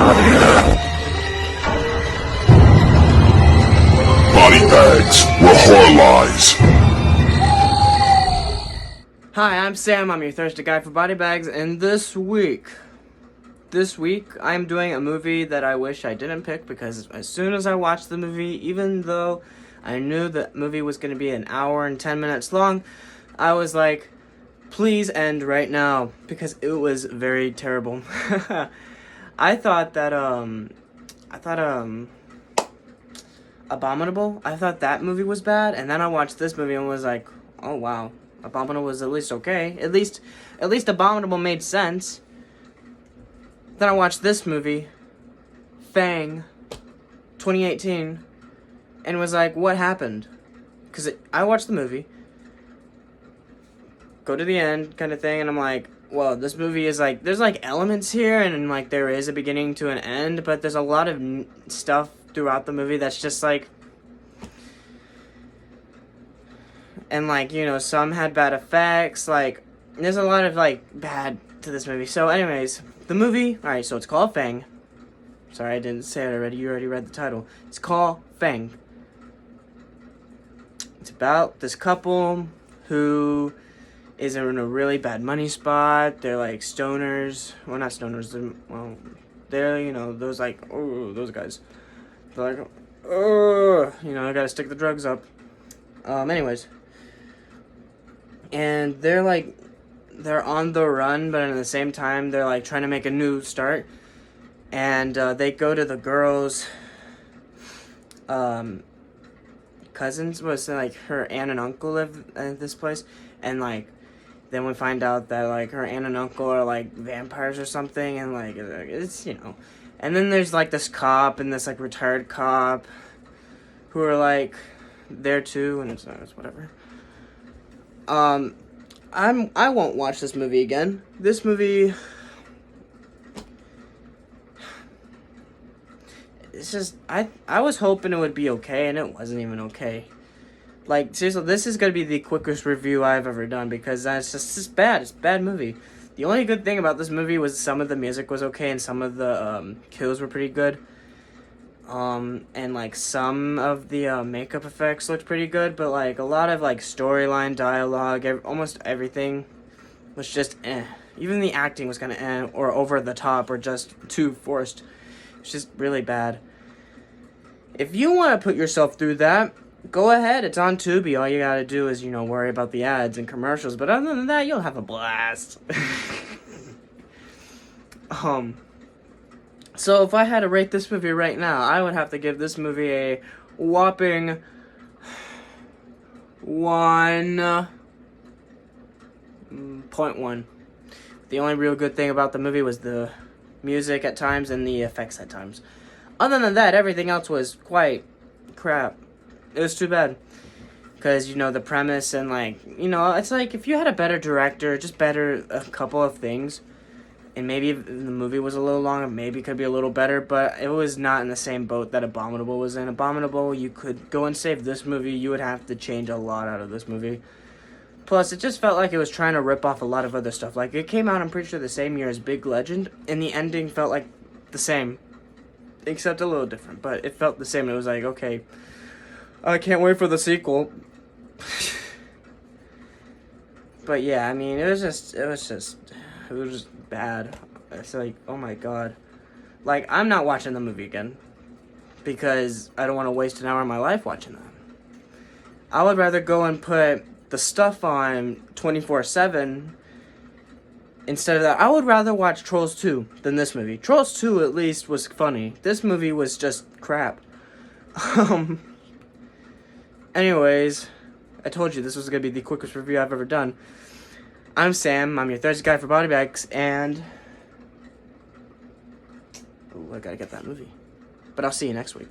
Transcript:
BodyBags, where horror lies. Hi, I'm Sam. I'm your thirsty guy for BodyBags, and this week I'm doing a movie that I wish I didn't pick, because as soon as I watched the movie, even though I knew the movie was going to be an hour and 10 minutes long, I was like, please end right now, because it was very terrible. I thought Abominable, I thought that movie was bad, and then I watched this movie and was like, oh wow, Abominable was at least okay. At least Abominable made sense. Then I watched this movie, Fang, 2018, and was like, what happened? Because I watched the movie, go to the end kind of thing, and I'm like, well, this movie is like, there's like elements here, and like there is a beginning to an end, but there's a lot of stuff throughout the movie that's just like, and like, you know, some had bad effects, like, there's a lot of like bad to this movie. So anyways, the movie, alright, so it's called Fang. Sorry, I didn't say it already, you already read the title. It's called Fang. It's about this couple who is in a really bad money spot. They're like stoners, well, not stoners, they're, you know, those like, oh, those guys. They're like, oh, you know, I gotta stick the drugs up. Anyways. And they're like, they're on the run, but at the same time, they're like trying to make a new start. And they go to the girl's cousins, was like her aunt and uncle live at this place. And like, then we find out that like her aunt and uncle are like vampires or something. And like, it's, you know. And then there's like this cop and this like retired cop who are like there too, and it's whatever. I won't watch this movie again. This movie, it's just, I was hoping it would be okay, and it wasn't even okay. Like, seriously, this is gonna be the quickest review I've ever done, because it's bad. It's a bad movie. The only good thing about this movie was some of the music was okay, and some of the kills were pretty good. And like some of the makeup effects looked pretty good, but like a lot of like storyline, dialogue, almost everything was just eh. Even the acting was kind of eh, or over the top, or just too forced. It's just really bad. If you want to put yourself through that, go ahead. It's on Tubi. All you gotta do is, you know, worry about the ads and commercials. But other than that, you'll have a blast. So if I had to rate this movie right now, I would have to give this movie a whopping 1.1. The only real good thing about the movie was the music at times and the effects at times. Other than that, everything else was quite crap. It was too bad. Because, you know, the premise and, like, you know, it's like if you had a better director, just better a couple of things, and maybe if the movie was a little longer, maybe it could be a little better, but it was not in the same boat that Abominable was in. Abominable, you could go and save this movie, you would have to change a lot out of this movie. Plus, it just felt like it was trying to rip off a lot of other stuff. Like, it came out, I'm pretty sure, the same year as Big Legend, and the ending felt like the same, except a little different, but it felt the same. It was like, okay, I can't wait for the sequel. But yeah, I mean, it was just bad. It's like, oh my god. Like, I'm not watching the movie again, because I don't want to waste an hour of my life watching that. I would rather go and put the stuff on 24/7 instead of that. I would rather watch Trolls 2 than this movie. Trolls 2 at least was funny. This movie was just crap. Anyways, I told you this was going to be the quickest review I've ever done. I'm Sam, I'm your thirsty guy for BodyBags, and oh, I gotta get that movie. But I'll see you next week.